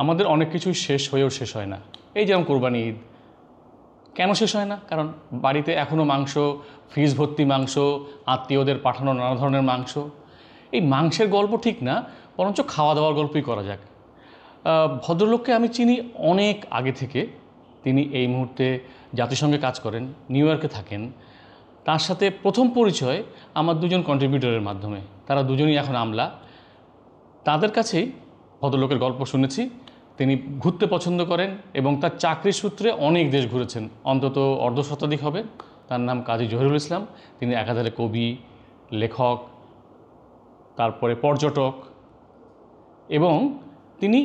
আমাদের অনেক কিছুই শেষ হয়েও শেষ হয় না। এই যেমন কোরবানি ঈদ কেন শেষ হয় না? কারণ বাড়িতে এখনও মাংস, ফ্রিজ ভর্তি মাংস, আত্মীয়দের পাঠানো নানা ধরনের মাংস। এই মাংসের গল্প ঠিক না, বরঞ্চ খাওয়া দাওয়ার গল্পই করা যাক। ভদ্রলোককে আমি চিনি অনেক আগে থেকে। তিনি এই মুহূর্তে জাতিসংঘে কাজ করেন, নিউ ইয়র্কে থাকেন। তার সাথে প্রথম পরিচয় আমার দুজন কন্ট্রিবিউটরের মাধ্যমে। তারা দুজনই এখন আমলা। তাদের কাছেই ভদ্রলোকের গল্প শুনেছি। তিনি ঘুরতে পছন্দ করেন এবং তার চাকরির সূত্রে অনেক দেশ ঘুরেছেন, অন্তত অর্ধশতাধিক হবে। তার নাম কাজী জহিরুল ইসলাম। তিনি একাধারে কবি, লেখক, তারপরে পর্যটক, এবং তিনি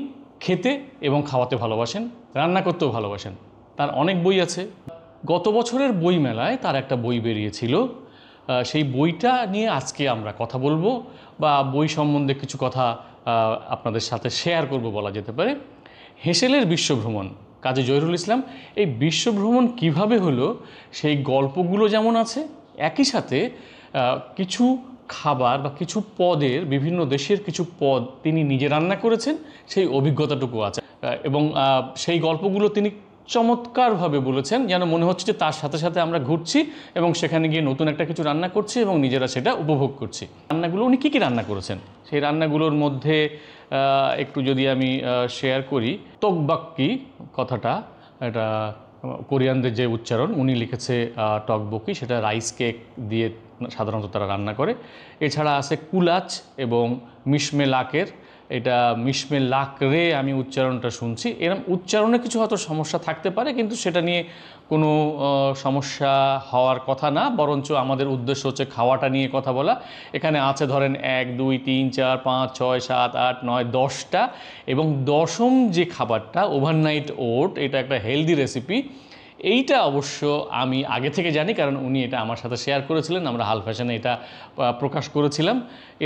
খেতে এবং খাওয়াতে ভালোবাসেন, রান্না করতেও ভালোবাসেন। তার অনেক বই আছে। গত বছরের বই মেলায় তার একটা বই বেরিয়েছিল। সেই বইটা নিয়ে আজকে আমরা কথা বলবো, বা বই সম্বন্ধে কিছু কথা আপনাদের সাথে শেয়ার করব বলা যেতে পারে। হেসেলের বিশ্বভ্রমণ, কাজী জহিরুল ইসলাম। এই বিশ্বভ্রমণ কিভাবে হলো সেই গল্পগুলো যেমন আছে, একই সাথে কিছু খাবার বা কিছু পদের, বিভিন্ন দেশের কিছু পদ তিনি নিজে রান্না করেছেন, সেই অভিজ্ঞতাটুকু আছে। এবং সেই গল্পগুলো তিনি চমৎকারভাবে বলেছেন, যেন মনে হচ্ছে যে তার সাথে সাথে আমরা ঘুরছি এবং সেখানে গিয়ে নতুন একটা কিছু রান্না করছি এবং নিজেরা সেটা উপভোগ করছি। রান্নাগুলো উনি কী কী রান্না করেছেন, সেই রান্নাগুলোর মধ্যে একটু যদি আমি শেয়ার করি। তকবাক্কি কথাটা, এটা কোরিয়ানদের যে উচ্চারণ, উনি লিখেছে টকবকি, সেটা রাইস কেক দিয়ে সাধারণত তারা রান্না করে। এছাড়া আছে কুলাচ এবং মিশমে লাকের। এটা মিশমে লাকরে আমি উচ্চারণটা শুনছি। এরকম উচ্চারণে কিছু হয়তো সমস্যা থাকতে পারে, কিন্তু সেটা নিয়ে কোনো সমস্যা হওয়ার কথা না, বরঞ্চ আমাদের উদ্দেশ্য হচ্ছে খাওয়াটা নিয়ে কথা বলা। এখানে আছে ধরেন 1 2 3 4 5 6 7 8 9 10টা, এবং দশম যে খাবারটা ওভারনাইট ওট, এটা একটা হেলদি রেসিপি। এইটা অবশ্য আমি আগে থেকে জানি, কারণ উনি এটা আমার সাথে শেয়ার করেছিলেন, আমরা হাল ফ্যাশনে এটা প্রকাশ করেছিলাম।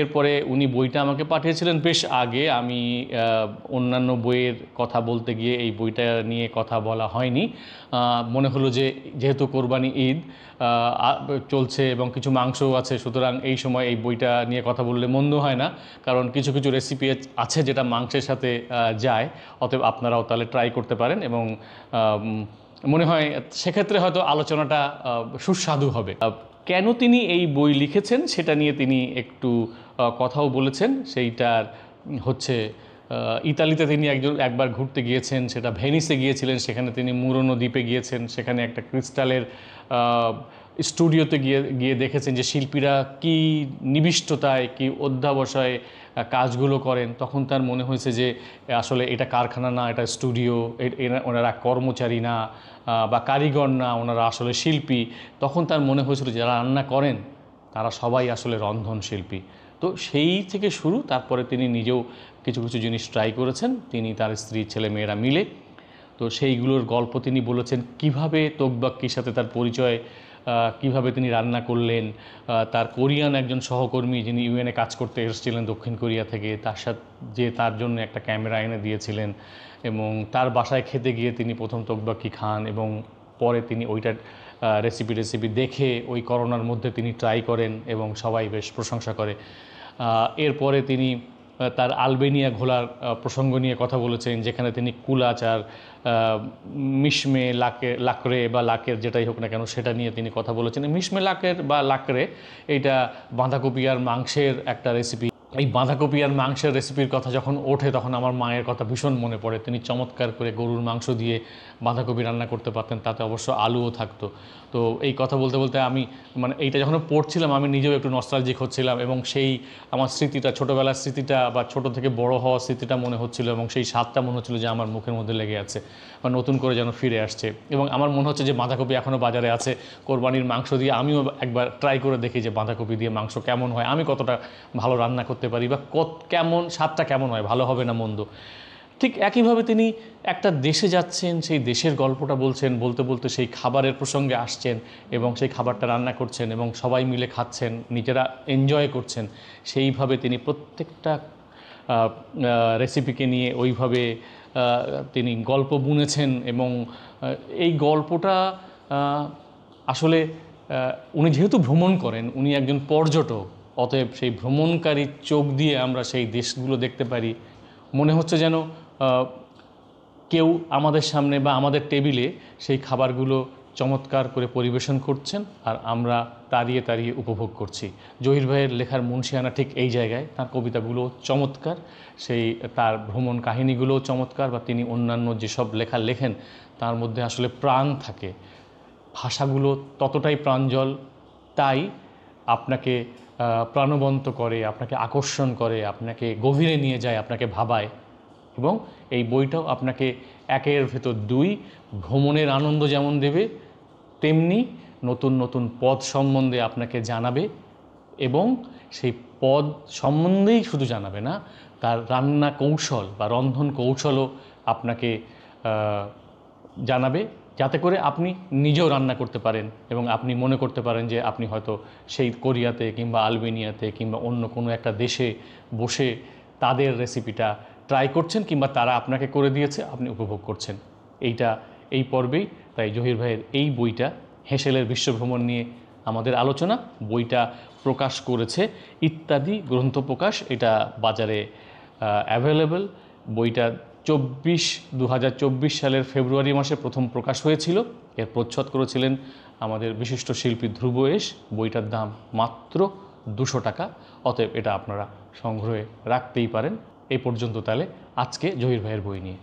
এরপরে উনি বইটা আমাকে পাঠিয়েছিলেন বেশ আগে। আমি অন্যান্য বইয়ের কথা বলতে গিয়ে এই বইটা নিয়ে কথা বলা হয়নি। মনে হলো যে যেহেতু কোরবানি ঈদ চলছে এবং কিছু মাংসও আছে, সুতরাং এই সময় এই বইটা নিয়ে কথা বললে মন্দ হয় না, কারণ কিছু কিছু রেসিপি আছে যেটা মাংসের সাথে যায়। অতএব আপনারাও তাহলে ট্রাই করতে পারেন, এবং মনে হয় সেক্ষেত্রে হয়তো আলোচনাটা সুস্বাদু হবে। কেন তিনি এই বই লিখেছেন সেটা নিয়ে তিনি একটু কথাও বলেছেন। সেইটার হচ্ছে ইতালিতে তিনি একবার ঘুরতে গিয়েছেন, সেটা ভেনিসে গিয়েছিলেন। সেখানে তিনি মুরোনো দ্বীপে গিয়েছেন, সেখানে একটা ক্রিস্টালের স্টুডিওতে গিয়ে দেখেছেন যে শিল্পীরা কি নিবিষ্টতায়, কি অধ্যাবসায় কাজগুলো করেন। তখন তার মনে হয়েছে যে আসলে এটা কারখানা না, এটা স্টুডিও, ওনারা কর্মচারী না বা কারিগর না, ওনারা আসলে শিল্পী। তখন তার মনে হয়েছিল যারা রান্না করেন তারা সবাই আসলে রন্ধনশিল্পী। তো সেই থেকে শুরু। তারপরে তিনি নিজেও কিছু কিছু জিনিস ট্রাই করেছেন, তিনি তার স্ত্রী ছেলে মেয়েরা মিলে। তো সেইগুলোর গল্প তিনি বলেছেন, কিভাবে তোকবাক্কির সাথে তার পরিচয়, কিভাবে তিনি রান্না করলেন। তার কোরিয়ান একজন সহকর্মী যিনি ইউএনএ কাজ করতে এসেছিলেন দক্ষিণ কোরিয়া থেকে, তার সাথে যে তার জন্য একটা ক্যামেরা এনে দিয়েছিলেন, এবং তার বাসায় খেতে গিয়ে তিনি প্রথম তোকবাক্কি খান, এবং পরে তিনি ওইটার রেসিপি দেখে ওই করোনার মধ্যে তিনি ট্রাই করেন এবং সবাই বেশ প্রশংসা করে। এরপরে তিনি তার আলবেনিয়া ঘোলার প্রসঙ্গ নিয়ে কথা বলেছেন, যেখানে তিনি কুলাচ আর মিশমে লাকরে বা লাকের যেটাই হোক না কেন সেটা নিয়ে তিনি কথা বলেছেন। মিশমে লাকের বা লাকরে এইটা বাঁধাকপি আর মাংসের একটা রেসিপি। এই বাঁধাকপি আর মাংসের রেসিপির কথা যখন ওঠে তখন আমার মায়ের কথা ভীষণ মনে পড়ে। তিনি চমৎকার করে গরুর মাংস দিয়ে বাঁধাকপি রান্না করতে পারতেন, তাতে অবশ্য আলুও থাকতো। তো এই কথা বলতে বলতে আমি এইটা যখন পড়ছিলাম আমি নিজেও একটু নস্টালজিক হচ্ছিলাম, এবং সেই আমার স্মৃতিটা, ছোটোবেলার স্মৃতিটা বা ছোটো থেকে বড় হওয়ার স্মৃতিটা মনে হচ্ছিল, এবং সেই স্বাদটা মনে হচ্ছিলো যে আমার মুখের মধ্যে লেগে আছে বা নতুন করে যেন ফিরে আসছে। এবং আমার মনে হচ্ছে যে বাঁধাকপি এখনও বাজারে আছে, কোরবানির মাংস দিয়ে আমিও একবার ট্রাই করে দেখি যে বাঁধাকপি দিয়ে মাংস কেমন হয়, আমি কতটা ভালো রান্না করতে পারি, বা কেমন স্বাদটা কেমন হয়, ভালো হবে না মন্দ। ঠিক একইভাবে তিনি একটা দেশে যাচ্ছেন, সেই দেশের গল্পটা বলছেন, বলতে বলতে সেই খাবারের প্রসঙ্গে আসছেন এবং সেই খাবারটা রান্না করছেন এবং সবাই মিলে খাচ্ছেন, নিজেরা এনজয় করছেন। সেইভাবে তিনি প্রত্যেকটা রেসিপিকে নিয়ে ওইভাবে তিনি গল্প বুনেছেন, এবং এই গল্পটা আসলে উনি যেহেতু ভ্রমণ করেন, উনি একজন পর্যটক, অতএব সেই ভ্রমণকারীর চোখ দিয়ে আমরা সেই দেশগুলো দেখতে পারি। মনে হচ্ছে যেন কেউ আমাদের সামনে বা আমাদের টেবিলে সেই খাবারগুলো চমৎকার করে পরিবেশন করছেন, আর আমরা তাড়িয়ে তাড়িয়ে উপভোগ করছি। জহির ভাইয়ের লেখার মুনশিয়ানা ঠিক এই জায়গায়। তার কবিতাগুলো চমৎকার, সেই তার ভ্রমণ কাহিনীগুলোও চমৎকার, বা তিনি অন্যান্য যেসব লেখা লেখেন তার মধ্যে আসলে প্রাণ থাকে। ভাষাগুলো ততটাই প্রাঞ্জল, তাই আপনাকে প্রাণবন্ত করে, আপনাকে আকর্ষণ করে, আপনাকে গভীরে নিয়ে যায়, আপনাকে ভাবায়। এবং এই বইটাও আপনাকে একের ভেতর দুই ভ্রমণের আনন্দ যেমন দেবে, তেমনি নতুন নতুন পদ সম্বন্ধে আপনাকে জানাবে, এবং সেই পদ সম্বন্ধেই শুধু জানাবে না, তার রান্না কৌশল বা রন্ধন কৌশলও আপনাকে জানাবে, যাতে করে আপনি নিজেও রান্না করতে পারেন এবং আপনি মনে করতে পারেন যে আপনি হয়তো সেই কোরিয়াতে কিংবা আলবেনিয়াতে কিংবা অন্য কোনো একটা দেশে বসে তাদের রেসিপিটা ট্রাই করছেন, কিংবা তারা আপনাকে করে দিয়েছে, আপনি উপভোগ করছেন। এই পর্বেই তাই জহির ভাইয়ের এই বইটা হেসেলের বিশ্বভ্রমণ নিয়ে আমাদের আলোচনা। বইটা প্রকাশ করেছে ইত্যাদি গ্রন্থ প্রকাশ, এটা বাজারে অ্যাভেলেবল। বইটা 2024 সালের ফেব্রুয়ারি মাসে প্রথম প্রকাশ হয়েছিল। এর প্রচ্ছদ করেছিলেন আমাদের বিশিষ্ট শিল্পী ধ্রুব এস। বইটার দাম মাত্র 200 টাকা, অতএব এটা আপনারা সংগ্রহে রাখতেই পারেন। এই পর্যন্ত তাহলে আজকে জহির ভাইয়ের বই নিয়ে।